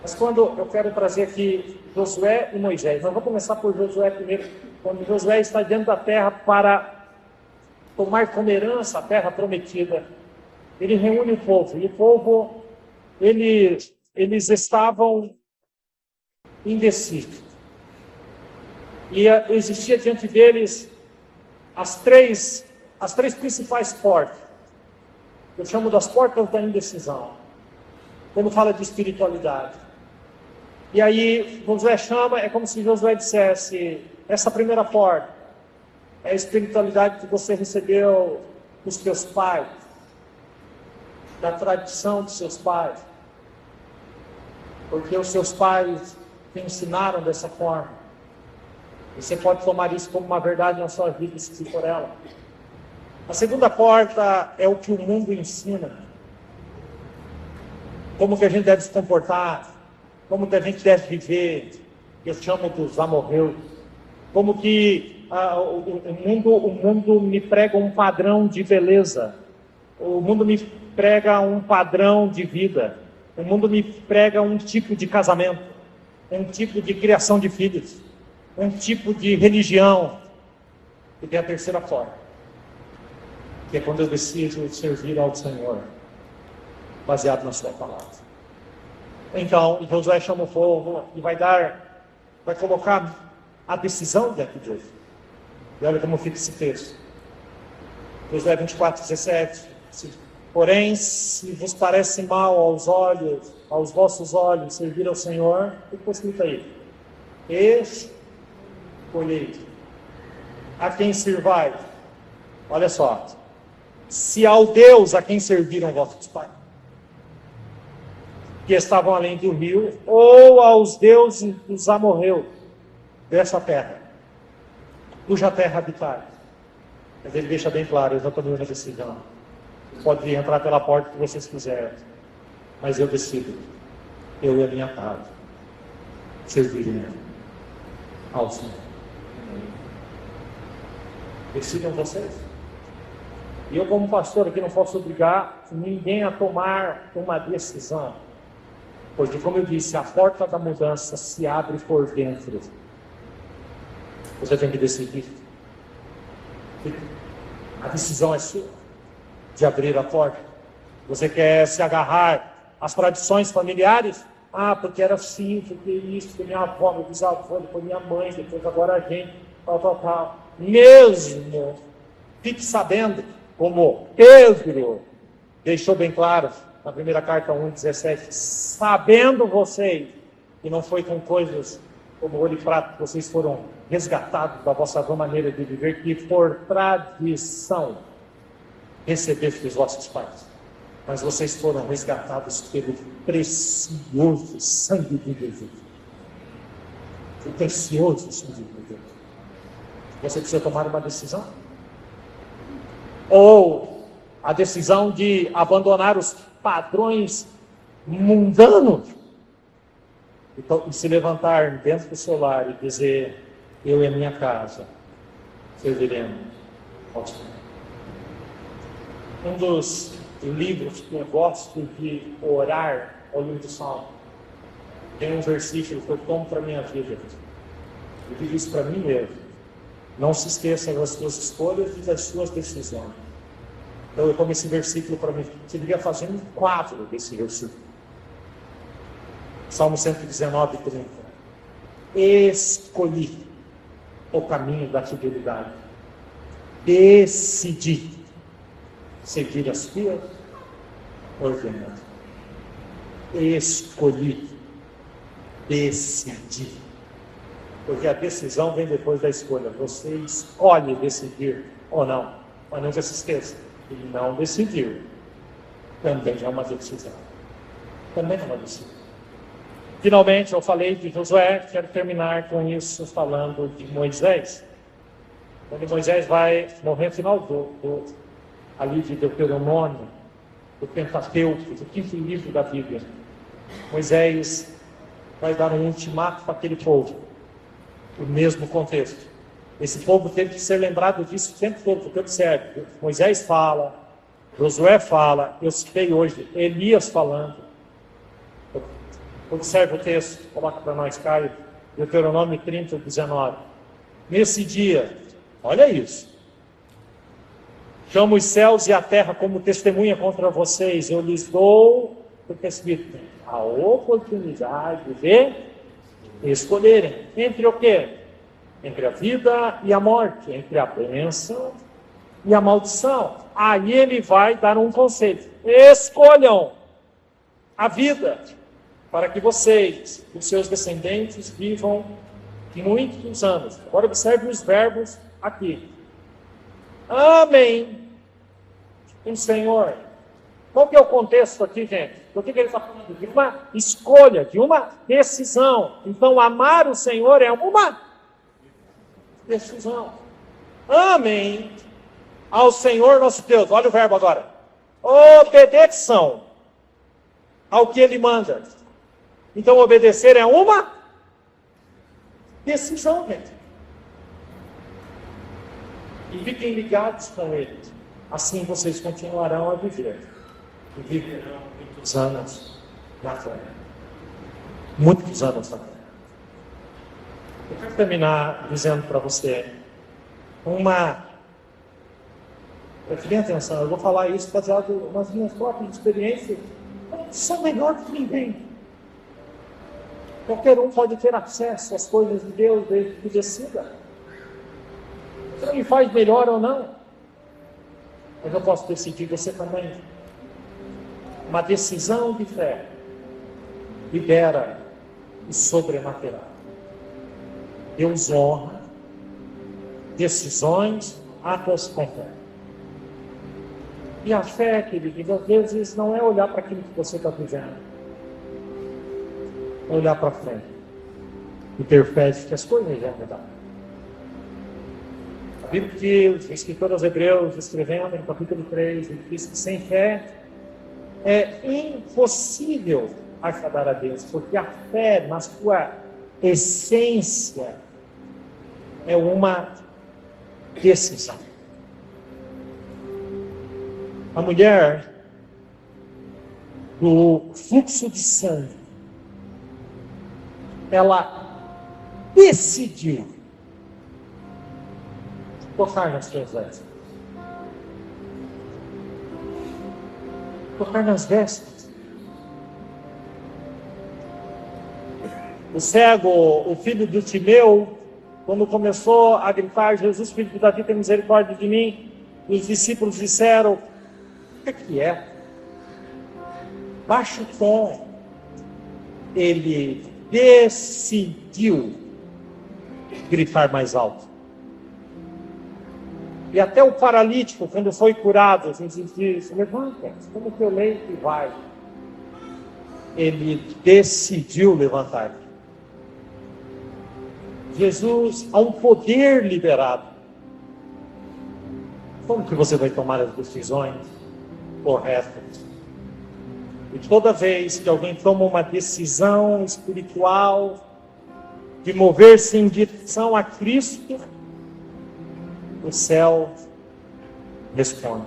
Mas quando eu quero trazer aqui Josué e Moisés, nós vamos começar por Josué primeiro. Quando Josué está dentro da terra para tomar como herança a terra prometida, ele reúne o povo. E o povo, eles estavam indecisos. E existia diante deles as três principais portas. Eu chamo das portas da indecisão. Quando fala de espiritualidade. E aí Josué chama, é como se Josué dissesse, essa primeira porta é a espiritualidade que você recebeu dos seus pais, da tradição dos seus pais. Porque os seus pais te ensinaram dessa forma. Você pode tomar isso como uma verdade na sua vida e seguir por ela. A segunda porta é o que o mundo ensina. Como que a gente deve se comportar, como que a gente deve viver. Eu chamo dos amorreus. Como que o mundo me prega um padrão de beleza. O mundo me prega um padrão de vida. O mundo me prega um tipo de casamento, um tipo de criação de filhos, um tipo de religião. E tem a terceira porta, que é quando eu decido servir ao Senhor, baseado na sua palavra. Então, Josué chama o povo e vai colocar a decisão diante de Deus. E olha como fica esse texto. Josué 24:17. Porém, se vos parece mal aos vossos olhos, servir ao Senhor, o que está escrito aí? Escolhei. A quem servai? Olha só. Se ao Deus a quem serviram vossos pais, que estavam além do rio, ou aos deuses dos amorreus dessa terra, cuja terra habitai. Mas ele deixa bem claro, exatamente a decisão. Pode entrar pela porta que vocês quiserem, mas eu decido, eu e a minha casa, servirem ao Senhor. Decidam vocês. E eu, como pastor aqui, não posso obrigar ninguém a tomar uma decisão. Porque, como eu disse, a porta da mudança se abre por dentro. Você tem que decidir. A decisão é sua, de abrir a porta. Você quer se agarrar às tradições familiares? Ah, porque era assim, porque isso, porque minha avó, meu bisavô, depois minha mãe, depois agora a gente, tal. Mesmo, fique sabendo, como Pedro deixou bem claro na primeira carta 1:17, sabendo vocês que não foi com coisas como ouro e prata que vocês foram resgatados da vossa maneira de viver, que por tradição recebeste dos vossos pais, mas vocês foram resgatados pelo precioso sangue de Jesus. O precioso sangue de Jesus. Você precisa tomar uma decisão. Ou a decisão de abandonar os padrões mundanos e se levantar dentro do seu lar e dizer: eu e a minha casa serviremos ao Senhor. Um dos livros que eu gosto de orar ao livro do Salmo, tem um versículo que eu tomo para a minha vida. Eu digo isso para mim mesmo. Não se esqueça das suas escolhas e das suas decisões. Então eu tomo esse versículo para mim. Você devia fazer um quadro desse versículo. Salmo 119, 30. Escolhi o caminho da fidelidade. Decidi seguir as tuas ordenanças. Escolhi. Decidi. Porque a decisão vem depois da escolha. Você escolhe decidir ou não. Mas nunca se esqueça. E não decidir também é uma decisão. Também é uma decisão. Finalmente, eu falei de Josué, quero terminar com isso falando de Moisés. Quando Moisés vai morrer no final ali de Deuteronômio, do Pentateuco, do 5º livro da Bíblia, Moisés vai dar um ultimato para aquele povo, no mesmo contexto. Esse povo teve que ser lembrado disso o tempo todo, porque observe, Moisés fala, Josué fala, eu citei hoje Elias falando. Observe o texto, coloca para nós, Caio, Deuteronômio 30, 19. Nesse dia, olha isso. Chamo os céus e a terra como testemunha contra vocês. Eu lhes dou, porque escrito, a oportunidade de escolherem. Entre o quê? Entre a vida e a morte. Entre a bênção e a maldição. Aí ele vai dar um conselho. Escolham a vida, para que vocês, os seus descendentes, vivam muitos anos. Agora observe os verbos aqui. Amém o Senhor. Qual que é o contexto aqui, gente? Do que ele está falando? De uma escolha, de uma decisão. Então, amar o Senhor é uma decisão. Amém ao Senhor nosso Deus. Olha o verbo agora. Obedeção ao que Ele manda. Então, obedecer é uma decisão, gente. E fiquem ligados com Ele. Assim vocês continuarão a viver. E viverão muitos anos na terra. Muitos anos na terra. Eu quero terminar dizendo para você Prestem atenção, eu vou falar isso baseado nas minhas próprias experiências. Eu não sou melhor que ninguém. Qualquer um pode ter acesso às coisas de Deus desde que decida. Isso não me faz melhor ou não. Mas eu posso decidir, você também. Uma decisão de fé libera o sobrenatural. Deus honra decisões, atos com fé. E a fé, querido, às vezes não é olhar para aquilo que você está vivendo. É olhar para frente. E ter fé de que as coisas vão mudar. A Bíblia diz, o escritor aos Hebreus, escrevendo no capítulo 3, ele diz que sem fé é impossível agradar a Deus, porque a fé, na sua essência, é uma decisão. A mulher do fluxo de sangue, ela decidiu tocar nas suas vestes. Tocar nas vestes. O cego, o filho de Timeu, quando começou a gritar, Jesus, filho de Davi, tem misericórdia de mim, os discípulos disseram, o que é? Baixa o tom. Ele decidiu gritar mais alto. E até o paralítico, quando foi curado, Jesus disse, levanta, como teu leito vai. Ele decidiu levantar. Jesus, há um poder liberado. Como que você vai tomar as decisões corretas? E toda vez que alguém toma uma decisão espiritual de mover-se em direção a Cristo, o céu responde.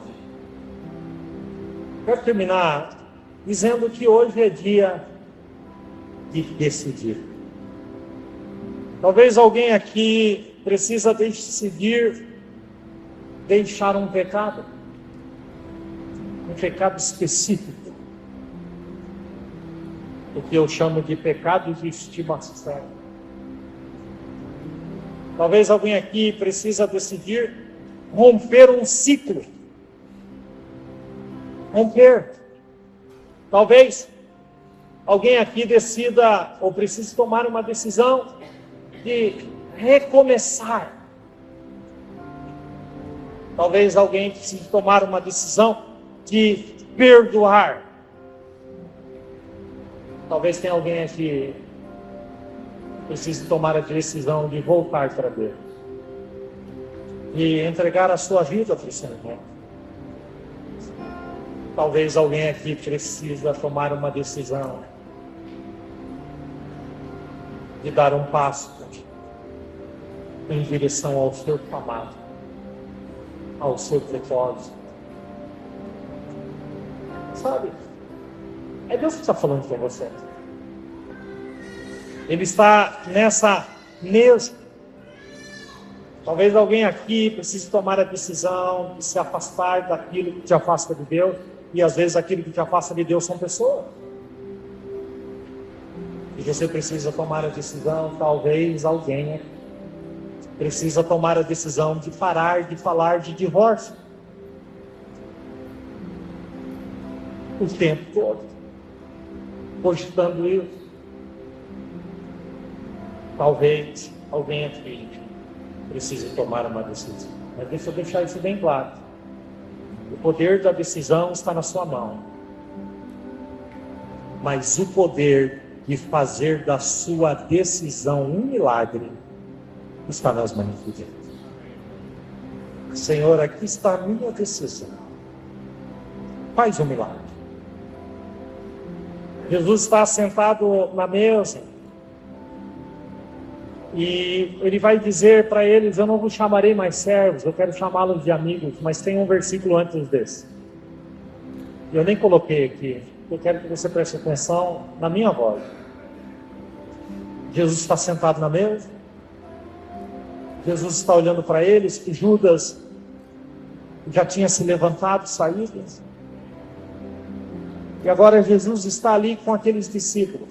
Quero terminar dizendo que hoje é dia de decidir. Talvez alguém aqui precisa decidir deixar um pecado. um pecado específico, o que eu chamo de pecado de estimação. Talvez alguém aqui precisa decidir romper um ciclo. Romper. Talvez alguém aqui decida ou precise tomar uma decisão de recomeçar. Talvez alguém precise tomar uma decisão de perdoar. Talvez tenha alguém aqui que precise tomar a decisão de voltar para Deus. E entregar a sua vida para o Senhor. Talvez alguém aqui precisa tomar uma decisão de dar um passo em direção ao seu chamado, ao seu propósito. Sabe? É Deus que está falando com você. Ele está nessa mesa. Talvez alguém aqui precise tomar a decisão de se afastar daquilo que te afasta de Deus. E às vezes aquilo que te afasta de Deus são pessoas. E você precisa tomar a decisão, talvez alguém precisa tomar a decisão de parar de falar de divórcio. O tempo todo. Cogitando isso. Talvez alguém aqui precise tomar uma decisão. Mas deixa eu deixar isso bem claro. O poder da decisão está na sua mão. Mas o poder de fazer da sua decisão um milagre está nas mãos de Deus. Senhor, aqui está a minha decisão. Faz um milagre. Jesus está sentado na mesa e ele vai dizer para eles: eu não vos chamarei mais servos, eu quero chamá-los de amigos. Mas tem um versículo antes desse. Eu nem coloquei aqui. Eu quero que você preste atenção na minha voz. Jesus está sentado na mesa. Jesus está olhando para eles. E Judas já tinha se levantado, saído. E agora Jesus está ali com aqueles discípulos.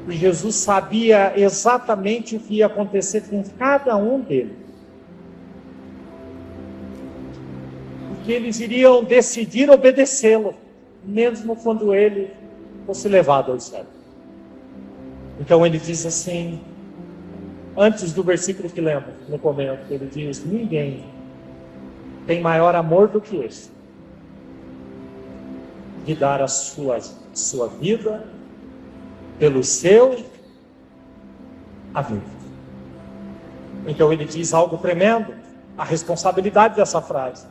E Jesus sabia exatamente o que ia acontecer com cada um deles. Porque eles iriam decidir obedecê-lo, mesmo quando ele fosse levado ao céu. Então ele diz assim, antes do versículo que lemos no começo, ele diz: ninguém tem maior amor do que esse, de dar a sua vida pelo seu amigo. Então ele diz algo tremendo, a responsabilidade dessa frase.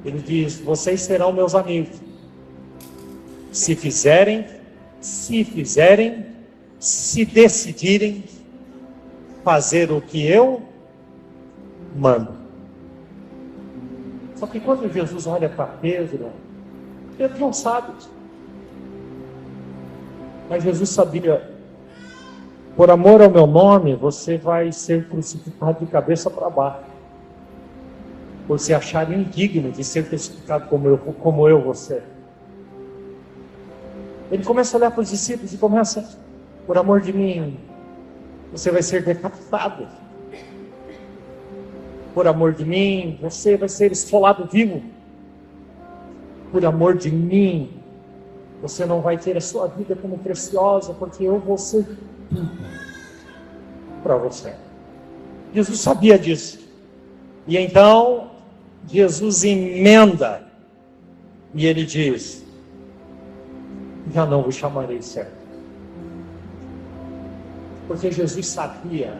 Ele diz: vocês serão meus amigos se decidirem fazer o que eu mando. Só que quando Jesus olha para Pedro não sabe. Mas Jesus sabia: por amor ao meu nome, você vai ser crucificado de cabeça para baixo. Por se achar indigno de ser crucificado como eu você. Ele começa a olhar para os discípulos e começa: por amor de mim, você vai ser decapitado. Por amor de mim, você vai ser esfolado vivo. Por amor de mim, você não vai ter a sua vida como preciosa, porque eu vou ser tudo para você. Jesus sabia disso. E então, Jesus emenda. E ele diz: já não vos chamarei servo. Porque Jesus sabia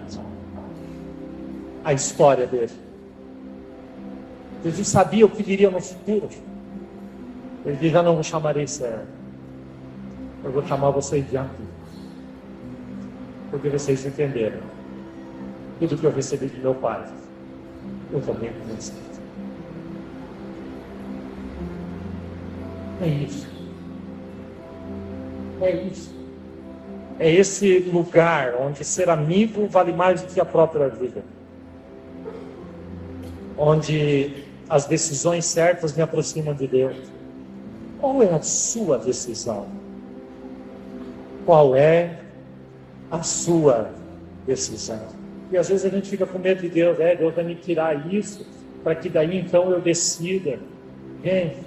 a história dele. Jesus sabia o que viria no futuro. Ele diz: já não vos chamarei servo. Eu vou chamar vocês de amigo. Porque vocês entenderam. Tudo que eu recebi de meu Pai, eu também comecei. É isso. É isso. É esse lugar onde ser amigo vale mais do que a própria vida. Onde as decisões certas me aproximam de Deus. Qual é a sua decisão? Qual é a sua decisão? E às vezes a gente fica com medo de Deus. Deus vai me tirar isso, para que daí então eu decida. Gente,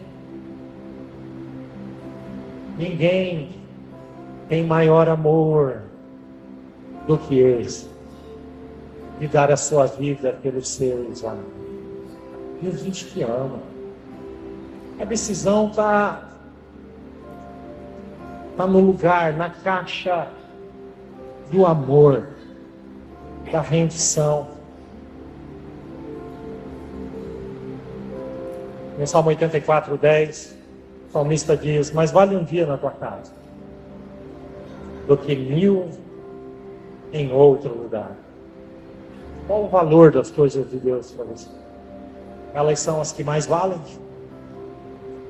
ninguém tem maior amor do que esse, de dar a sua vida pelos seus amados. Deus diz que ama. A decisão está no lugar, na caixa do amor, da rendição. No Salmo 84:10, o salmista diz: mas vale um dia na tua casa do que 1000 em outro lugar. Qual o valor das coisas de Deus para você? Elas são as que mais valem?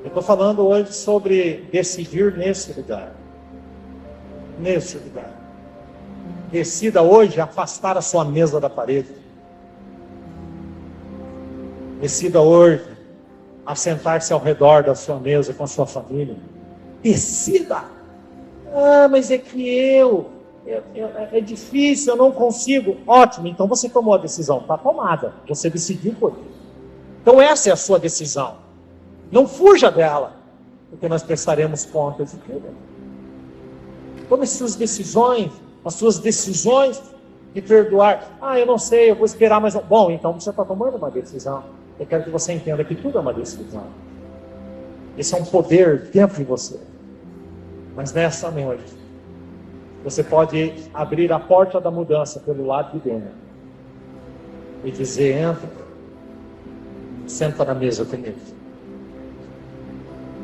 Eu estou falando hoje sobre decidir nesse lugar. Nesse lugar. Decida hoje afastar a sua mesa da parede. Decida hoje assentar-se ao redor da sua mesa com a sua família. Decida. Mas é que é difícil, eu não consigo. Ótimo, então você tomou a decisão, está tomada. Você decidiu por isso. Então essa é a sua decisão. Não fuja dela, porque nós prestaremos contas de tudo. Tome as suas decisões de perdoar. Eu não sei, eu vou esperar mais um. Bom, então você está tomando uma decisão. Eu quero que você entenda que tudo é uma decisão. Esse é um poder dentro de você. Mas nessa noite, você pode abrir a porta da mudança pelo lado de dentro e dizer: entra, senta na mesa comigo.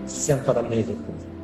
Senta na mesa comigo.